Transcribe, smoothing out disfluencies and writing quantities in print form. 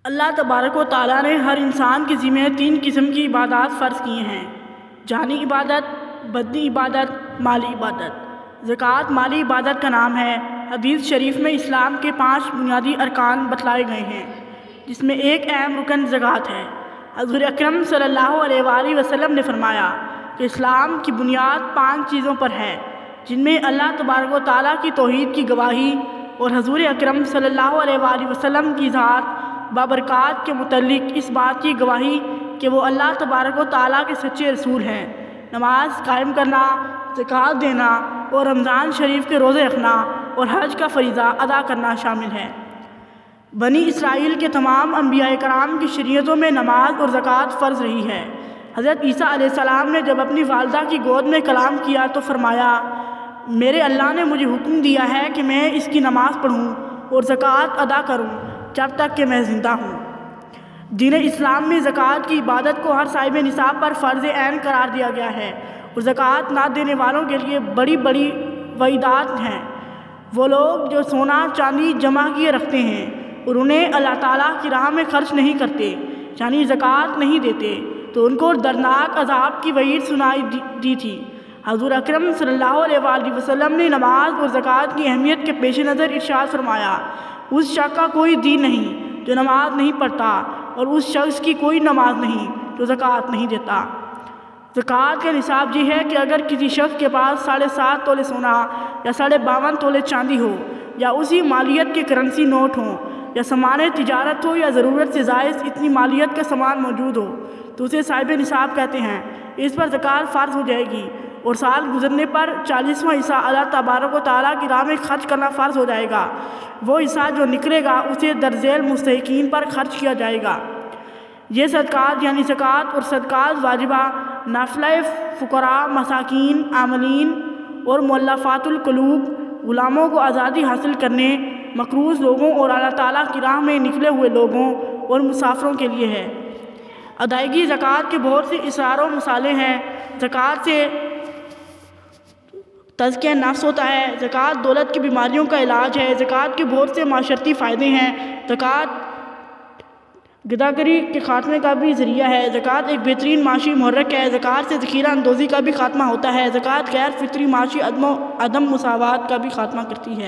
اللہ تبارک و تعالیٰ نے ہر انسان کے ذمہ 3 قسم کی عبادات فرض کی ہیں: جانی عبادت، بدنی عبادت، مالی عبادت۔ زکوٰۃ مالی عبادت کا نام ہے۔ حدیث شریف میں اسلام کے 5 بنیادی ارکان بتلائے گئے ہیں، جس میں ایک اہم رکن زکوٰۃ ہے۔ حضور اکرم صلی اللہ علیہ وآلہ وسلم نے فرمایا کہ اسلام کی بنیاد 5 چیزوں پر ہے، جن میں اللہ تبارک و تعالیٰ کی توحید کی گواہی اور حضور اکرم صلی اللہ علیہ وآلہ وسلم کی ذات بابرکات کے متعلق اس بات کی گواہی کہ وہ اللہ تبارک و تعالیٰ کے سچے رسول ہیں، نماز قائم کرنا، زکوٰۃ دینا اور رمضان شریف کے روزے رکھنا اور حج کا فریضہ ادا کرنا شامل ہے۔ بنی اسرائیل کے تمام انبیاء کرام کی شریعتوں میں نماز اور زکوٰۃ فرض رہی ہے۔ حضرت عیسیٰ علیہ السلام نے جب اپنی والدہ کی گود میں کلام کیا تو فرمایا، میرے اللہ نے مجھے حکم دیا ہے کہ میں اس کی نماز پڑھوں اور زکوٰۃ ادا کروں جب تک کہ میں زندہ ہوں۔ دین اسلام میں زکوٰۃ کی عبادت کو ہر صاحب نصاب پر فرض عین قرار دیا گیا ہے، اور زکوٰۃ نہ دینے والوں کے لیے بڑی بڑی وعیدات ہیں۔ وہ لوگ جو سونا چاندی جمع کیے رکھتے ہیں اور انہیں اللہ تعالیٰ کی راہ میں خرچ نہیں کرتے، یعنی زکوٰۃ نہیں دیتے، تو ان کو دردناک عذاب کی وعید سنائی دی تھی۔ حضور اکرم صلی اللہ علیہ وآلہ وسلم نے نماز اور زکوٰۃ کی اہمیت کے پیش نظر ارشاد فرمایا، اس شخص کا کوئی دین نہیں جو نماز نہیں پڑھتا، اور اس شخص کی کوئی نماز نہیں جو زکوٰۃ نہیں دیتا۔ زکوٰۃ کا نصاب یہ ہے کہ اگر کسی شخص کے پاس 7.5 تولے سونا یا 52.5 تولے چاندی ہو، یا اسی مالیت کے کرنسی نوٹ ہوں، یا سامان تجارت ہو، یا ضرورت سے زائد اتنی مالیت کا سامان موجود ہو، تو اسے صاحب نصاب کہتے ہیں۔ اس پر زکوٰۃ فرض ہو جائے گی، اور سال گزرنے پر 40واں حصہ اللہ تبارک و تعالیٰ کی راہ میں خرچ کرنا فرض ہو جائے گا۔ وہ حصہ جو نکلے گا اسے درج ذیل مستحقین پر خرچ کیا جائے گا۔ یہ صدقات یعنی زکوٰۃ اور صدقات واجبہ، نافلہ، فقراء، مساکین، عاملین اور مؤلفات القلوب، غلاموں کو آزادی حاصل کرنے، مقروض لوگوں اور اللہ تعالیٰ کی راہ میں نکلے ہوئے لوگوں اور مسافروں کے لیے ہے۔ ادائیگی زکوٰۃ کے بہت سے اسرار و مصالح ہیں۔ زکوٰۃ سے تزکیہ نفس ہوتا ہے۔ زکوٰۃ دولت کی بیماریوں کا علاج ہے۔ زکوٰۃ کے بہت سے معاشرتی فائدے ہیں۔ زکوٰۃ غداگری کے خاتمے کا بھی ذریعہ ہے۔ زکوٰۃ ایک بہترین معاشی محرک ہے۔ زکوٰۃ سے ذخیرہ اندوزی کا بھی خاتمہ ہوتا ہے۔ زکوٰۃ غیر فطری معاشی عدم مساوات کا بھی خاتمہ کرتی ہے۔